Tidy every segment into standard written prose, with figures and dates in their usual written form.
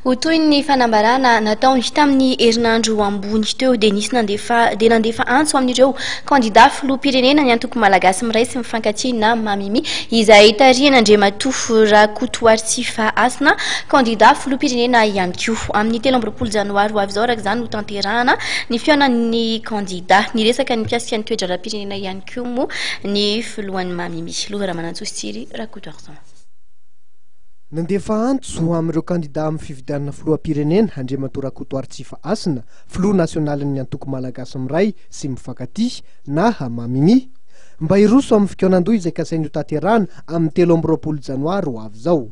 Ho toy ny fanambarana nataony tamin'ny herinandro ambony teo dia nisy nandefa antso amin'ireo candidat filoham-pirenena ny antoko malagasy miray sy mifankatia na mamimi izay tarihana Andriamatoa Rakotoaritsifa Hasina candidat filoham-pirenena ihany koa amin'ny 13 janoary ho avy izao araka izany ho tanterahana ny fihaonan'ny candidat ny resaka ny mpiasika ny toe-dra-pirenena ihany koa moa ny filohan'ny mamimi Lohara Manantsositsiry Rakotoaritsifa. Nandefa antso amin'ireo candidat amin'ny fifidianana filoham-pirenena Andriamatoa Rakotoaritsifa Hasina, filoha nasionalin'ny antoko malagasy miray sy mifankatia na mamimi mba hiroso amin'ny fikaonan-doha izay kasainy ho tanterahana amin'ny 13 janoary ho avy izao.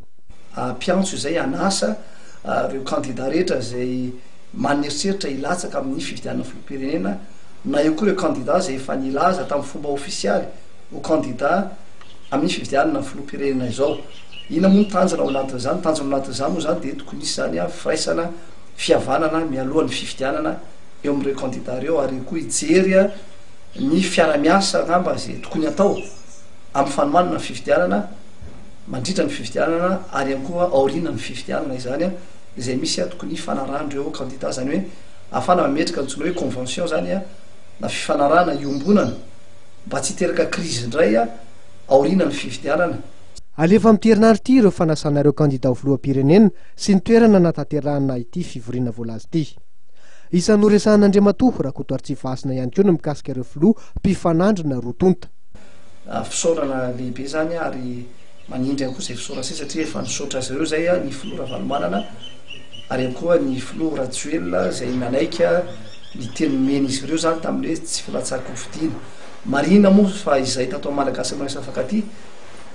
Mpiantso izay anasa ireo candidat rehetra izay maneritseritra hilatsaka amin'ny fifidianana filoham-pirenena na eo koa ireo candidat izay efa nilaza tamin'ny fomba ofisialy ho candidat amin'ny fifidianana filoham-pirenena izao. Ina moa tanjona ao anatin'izany, tanjona ao anatin'izany moa zany dia tokony misy zany firaisana fihavanana mialohan'ny fifidianana eo amin'ireo candidat ireo ary koa hijery ny fiara-miasa ngamba izay tokony atao amin'ny fanomanana ny fifidianana, mandritra ny fifidianana ary ihany koa aoriana ny fifidianana izany izay misy tokony fanarahan'ireo candidat zany hoe ahafana mametraka antsoina hoe convention zany na fifanarahana iombonana mba tsy hiteraka crise indray aoriana ny fifidianana. Alefa amin'ny herinandro ity ireo fanasanareo candidat ho filoham-pirenena sy ny toerana natanterahana ity fivoriana voalaza ity. Isan'ny noresahan'Andriamatoa Rakotoaritsifa Hasina ihany koa no mikasika ireo filoha mpifanandrina roa tonta. Fisaorana lehibe zany ary manindry koa izay fisaorana izay satria efa nisaotra azy ireo zay ny filoha Ravalomanana ary ihany koa ny filoha Rajoelina izay nanaika ny teny mena izy ireo zany tamin'ny hoe tsy filatsako fidiana. Marina moa fa izay tato malagasy miray safaky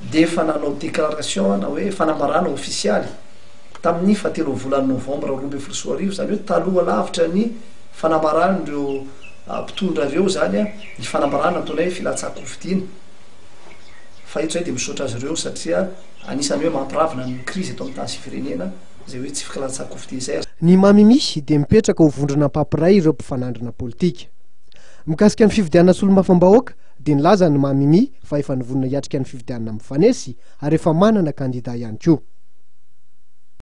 dia efa nanao déclaration na hoe fanamarana ofisialy tamin'ny 7 volana novambra 2024 zany hoe taloha lavitra ny fanamarana ireo mpitondra ireo zany ny fanamarana ataonay hoe filatsako fidiana fa ito zay dia misaotra azy ireo satria anisany hoe mampiravina ny crise eto amin'ny tany sy firenena izay hoe tsy filatsako fidiana izay. Ny mamimi dia mipetraka ho vondrona papray ireo mpifanandrina politika. Mikasika ny fifidianana solomafam-bahoaka dia nilaza ny mamimi fa efa nivonona hiatrika ny fifidianana mifanesy ary efa manana candidat ihany koa.